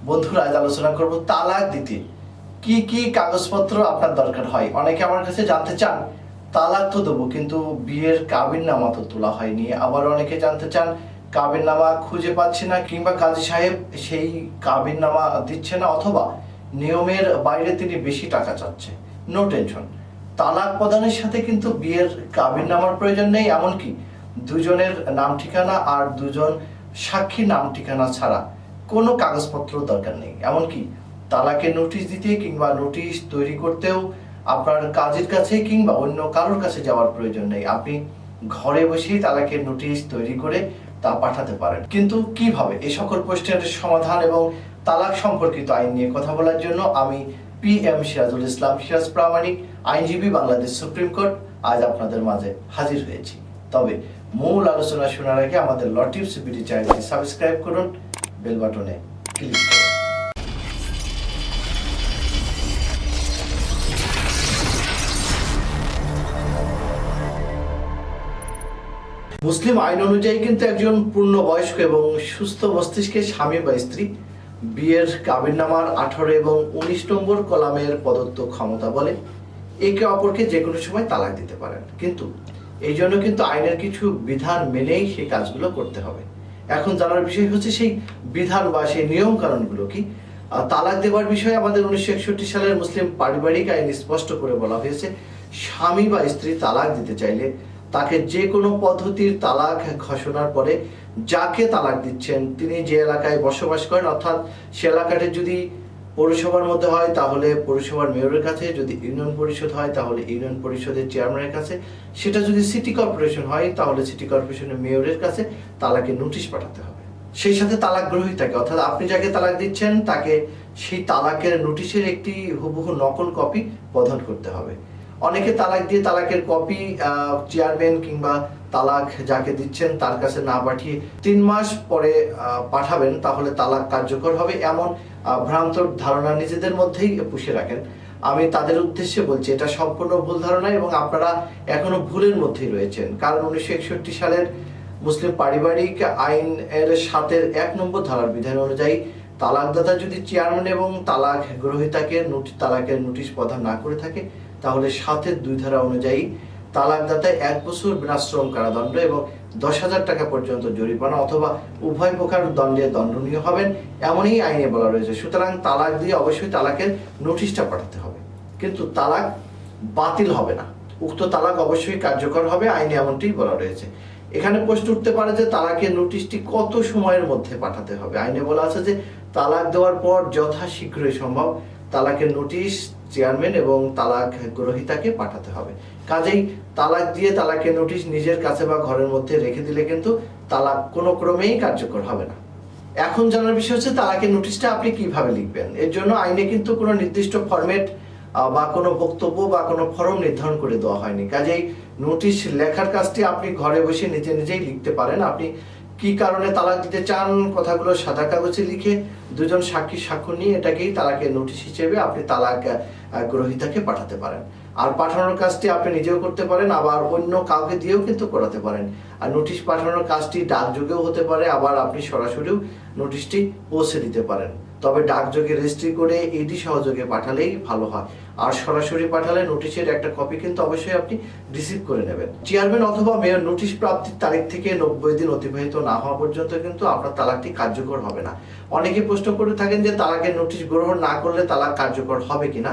বন্ধুরা, আজ আলোচনা করব তালাক দিতে কি কি কাগজপত্র আপনার দরকার হয়। অনেকে আমার কাছে জানতে চান তালাক তো দেবো, কিন্তু বিয়ের কাবিননামা তো তোলা হয়নি। আবার অনেকে জানতে চান কাবিননামা খুঁজে পাচ্ছি না, কিংবা কাজী সাহেব সেই কাবিননামা দিচ্ছে না, অথবা নিয়মের বাইরে তিনি বেশি টাকা চাচ্ছে। নো টেনশন, তালাক প্রদানের সাথে কিন্তু বিয়ের কাবিননামার প্রয়োজন নেই। এমনকি দুজনের নাম ঠিকানা আর দুজন সাক্ষীর নাম ঠিকানা ছাড়া কোনো কাগজপত্র দরকার নেই। এমনকি তালাকের নোটিশ দিতে কিংবা নোটিশ তৈরি করতেও আপনার কাজের কাছে কিংবা অন্য কারোর কাছে যাওয়ার প্রয়োজন নেই। আপনি ঘরে বসেই তালাকের নোটিশ তৈরি করে তা পাঠাতে পারেন। কিন্তু কিভাবে, এই সকল প্রশ্নের সমাধান এবং তালাক সম্পর্কিত আইন নিয়ে কথা বলার জন্য আমি PM সিরাজুল ইসলাম সিরাজ প্রামাণিক, আইনজীবী, বাংলাদেশ সুপ্রিম কোর্ট, আজ আপনাদের মাঝে হাজির হয়েছি। তবে মূল আলোচনা শোনার আগে আমাদের ল টিপস বিডি চ্যানেলটি সাবস্ক্রাইব করুন, বেল বাটনে ক্লিক করুন। মুসলিম আইন অনুযায়ী কিন্তু একজন পূর্ণবয়স্ক এবং সুস্থ মস্তিষ্কের স্বামী বা স্ত্রী বিয়ের কাবিননামার 18 এবং 19 নম্বর কলামের প্রদত্ত ক্ষমতা বলে একে অপরকে যে কোনো সময় তালাক দিতে পারেন। কিন্তু এই জন্য কিন্তু আইনের কিছু বিধান মেনেই সেই কাজগুলো করতে হবে। এখন জানার বিষয় হচ্ছে সেই বিধান বা সেই নিয়ম কানুনগুলো কি। তালাক দেওয়ার বিষয়ে আমাদের 1961 সালের মুসলিম পারিবারিক আইন স্পষ্ট করে বলা হয়েছে, স্বামী বা স্ত্রী তালাক দিতে চাইলে তাকে যে কোনো পদ্ধতির তালাক ঘোষণার পরে যাকে তালাক দিচ্ছেন তিনি যে এলাকায় বসবাস করেন, অর্থাৎ সে এলাকাটি যদি পৌরসভার মধ্যে হয় তাহলে পৌরসভার মেয়রের কাছে, যদি ইউনিয়ন পরিষদ হয় তাহলে ইউনিয়ন পরিষদের চেয়ারম্যানের কাছে, সেটা যদি সিটি কর্পোরেশন হয় তাহলে সিটি কর্পোরেশনের মেয়রের কাছে তালাকের নোটিশ পাঠাতে হবে। সেই সাথে তালাক গ্রহীতাকে, অর্থাৎ আপনি যাকে তালাক দিচ্ছেন তাকে সেই তালাকের নোটিশের একটি হুবহু নকল কপি প্রদান করতে হবে। অনেকে তালাক দিয়ে তালাকের কপি চেয়ারম্যান কিংবা তালাক যাকে দিচ্ছেন তার কাছে না পাঠিয়ে 3 মাস পরে পাঠাবেন তাহলে তালাক কার্যকর হবে, এমন ভ্রান্ত ধারণা নিজেদের মধ্যেই পুষে রাখেন। আমি তাদের উদ্দেশ্যে বলছি এটা সম্পূর্ণ ভুল ধারণা এবং আপনারা এখনো ভুলের মধ্যেই রয়েছেন। কারণ 1961 সালের মুসলিম পারিবারিক আইন এর 7-এর 1 নম্বর ধারার বিধান অনুযায়ী তালাকদাতা যদি চেয়ারম্যান এবং তালাক গ্রহীতাকে তালাকের নোটিশ প্রদান না করে থাকে তাহলে 7-এর 2 ধারা অনুযায়ী তালাকদাতা 1 বছর বিনাশ্রম কারাদণ্ড এবং 10,000 টাকা পর্যন্ত জরিমানা অথবা উভয় প্রকার দণ্ডে দণ্ডনীয় হবেন, এমনই আইনে বলা রয়েছে। সুতরাং তালাক দিয়ে অবশ্যই তালাকের নোটিশটা পাঠাতে হবে, কিন্তু তালাক বাতিল হবে না। উক্ত তালাক অবশ্যই কার্যকর হবে, আইনে এমনটি বলা রয়েছে। এখানে প্রশ্ন উঠতে পারে যে তালাকের নোটিশটি কত সময়ের মধ্যে পাঠাতে হবে। আইনে বলা আছে যে তালাক দেওয়ার পর যথাশীঘ্রই সম্ভব তালাকের নোটিশ চেয়ারম্যান এবং তালাক গ্রহীতাকে পাঠাতে হবে। কাজেই তালাক দিয়ে তালাকের নোটিশ নিজের কাছে বা ঘরের মধ্যে রেখে দিলে কিন্তু তালাক কোনো ক্রমেই কার্যকর হবে না। এখন জানার বিষয় হচ্ছে তালাকের নোটিশটা আপনি কিভাবে লিখবেন। এর জন্য আইনে কিন্তু কোনো নির্দিষ্ট ফরম্যাট বা কোনো বক্তব্য বা কোনো ফরম নির্ধারণ করে দেওয়া হয়নি। কাজেই নোটিশ লেখার কাজটি আপনি ঘরে বসে নিজে নিজেই লিখতে পারেন। আপনি কি কারণে তালাক দিতে চান কথাগুলো সাদা কাগজে লিখে দুজন সাক্ষী স্বাক্ষর নিয়ে এটাকেই তালাকের নোটিশ হিসেবে আপনি তালাক গ্রহীতাকে পাঠাতে পারেন। আর পাঠানোর কাজটি আপনি নিজেও করতে পারেন, আবার অন্য কাউকে দিয়েও কিন্তু করাতে পারেন। আর নোটিশ পাঠানোর কাজটি ডাকযোগেও হতে পারে, আবার আপনি সরাসরিও নোটিশটি পৌঁছে দিতে পারেন। তবে ডাকযোগে রেজিস্ট্রি করে এডি সহযোগে পাঠালেই ভালো হয়। আর সরাসরি পাঠালে নোটিশের একটা কপি কিন্তু অবশ্যই আপনি রিসিভ করে নেবেন। চেয়ারম্যান অথবা মেয়র নোটিশ প্রাপ্তির তারিখ থেকে 90 দিন অতিবাহিত না হওয়া পর্যন্ত কিন্তু আপনার তালাকটি কার্যকর হবে না। অনেকে প্রশ্ন করে থাকেন যে তালাকের নোটিশ গ্রহণ না করলে তালাক কার্যকর হবে কিনা।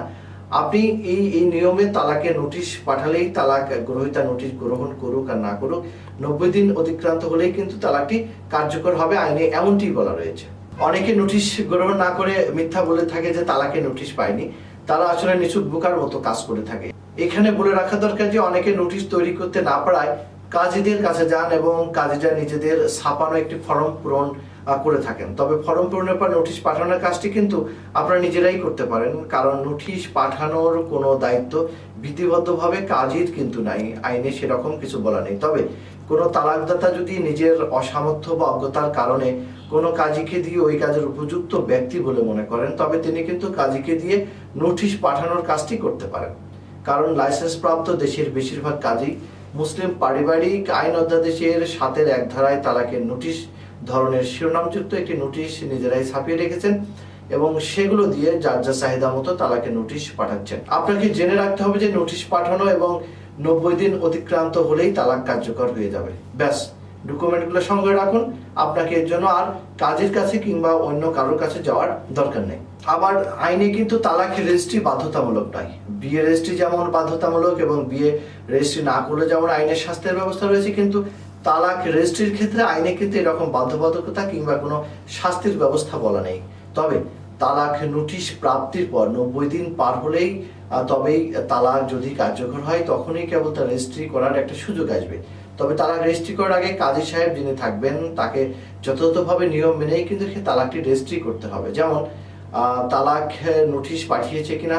আপনি এই নিয়মে তালাকের নোটিশ পাঠালেই তালাক গ্রহীতা নোটিশ গ্রহণ করুক আর না করুক 90 দিন অতিক্রান্ত হলেই কিন্তু তালাকটি কার্যকর হবে, আইনে এমনটি বলা রয়েছে। অনেকে নোটিশ গ্রহণ না করে মিথ্যা বলে থাকে যে তালাকের নোটিশ পায়নি, তারা আসলে নিছক বোকার মতো কাজ করে থাকে। এখানে বলে রাখা দরকার যে অনেকে নোটিশ তৈরি করতে না পারায় কাজীদের কাছে যান এবং কাজীরা নিজেদের ছাপানো একটি ফর্ম পূরণ করে থাকেন। তবে ফর্ম পূরণের পর নোটিশ পাঠানোর কাজটি কিন্তু আপনারা নিজেরাই করতে পারেন, কারণ নোটিশ পাঠানোর কোনো দায়িত্ব বিধিবদ্ধভাবে কাজীর কিন্তু নাই, আইনে সেরকম কিছু বলা নেই। তবে কোনো তালাকদাতা যদি নিজের অসামর্থ্য বা অজ্ঞতার কারণে কোনো কাজীকে দিয়ে ওই কাজের উপযুক্ত ব্যক্তি বলে মনে করেন তবে তিনি কিন্তু কাজীকে দিয়ে নোটিশ পাঠানোর কাজটি করতে পারেন। কারণ লাইসেন্স প্রাপ্ত দেশের বেশিরভাগ কাজী মুসলিম পারিবারিক আইন অধ্যাদেশের 7-এর 1 ধারায় তালাকের নোটিশ ধরনের শিরোনামযুক্ত একটি নোটিশ নিজেরাই ছাপিয়ে রেখেছেন। এবং সেগুলো দিয়ে যার যা চাহিদা মতো তালাকের নোটিশ পাঠাচ্ছেন। আপনাকে জেনে রাখতে হবে যে নোটিশ পাঠানো এবং 90 দিন অতিক্রান্ত হলেই তালাক কার্যকর হয়ে যাবে। ব্যাস, ডকুমেন্টগুলো সঙ্গে রাখুন, আপনাকে এর জন্য আর কাজের কাছে কিংবা অন্য কারোর কাছে যাওয়ার দরকার নেই। আবার আইনে কিন্তু তালাক রেজিস্ট্রি বাধ্যতামূলক নয়। বিয়ে রেজিস্ট্রি যেমন বাধ্যতামূলক এবং বিয়ে রেজিস্ট্রি না করলে যেমন আইনের শাস্তির ব্যবস্থা রয়েছে, কিন্তু তালাক রেজিস্ট্রির ক্ষেত্রে আইনে কিন্তু এরকম বাধ্যবাধকতা কিংবা কোনো শাস্তির ব্যবস্থা বলা নেই। তবে তালাক নোটিশ প্রাপ্তির পর 90 দিন পার হলেই তবেই তালাক যদি কার্যকর হয়, তখনই কেবল তার রেজিস্ট্রি করার একটা সুযোগ আসবে। তবে তালাক রেজিস্ট্রি করার আগে কাজী সাহেব যিনি থাকবেন তাকে যথাযথভাবে নিয়ম মেনেই কিন্তু তালাকটি রেজিস্ট্রি করতে হবে। যেমন তালাক নোটিশ পাঠিয়েছে কিনা,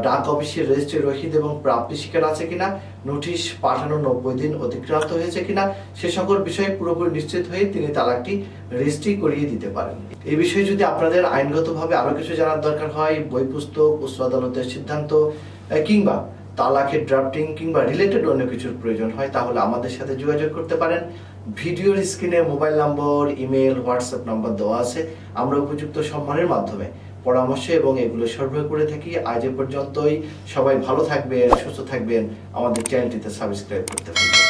ডাক অফিসের রেজিস্ট্রি রসিদ এবং প্রাপ্তি স্বীকার আছে কিনা, নোটিশ পাঠানোর 90 দিন অতিক্রান্ত হয়েছে কিনা, সে সকল বিষয়ে পুরোপুরি নিশ্চিত হয়ে তিনি তালাকটি রেজিস্ট্রি করিয়ে দিতে পারেন। এই বিষয়ে যদি আপনাদের আইনগতভাবে আরো কিছু জানার দরকার হয়, বই পুস্তক, উচ্চ আদালতের সিদ্ধান্ত কিংবা তালাকের ড্রাফটিং কিংবা রিলেটেড অন্য কিছুর প্রয়োজন হয়, তাহলে আমাদের সাথে যোগাযোগ করতে পারেন। ভিডিওর স্ক্রিনে মোবাইল নম্বর, ইমেল, হোয়াটসঅ্যাপ নাম্বার দেওয়া আছে। আমরা উপযুক্ত সম্মানের মাধ্যমে পরামর্শ এবং এগুলো সরবরাহ করে থাকি। আজ এ পর্যন্তই। সবাই ভালো থাকবেন, সুস্থ থাকবেন, আমাদের চ্যানেলটিতে সাবস্ক্রাইব করতে পারেন।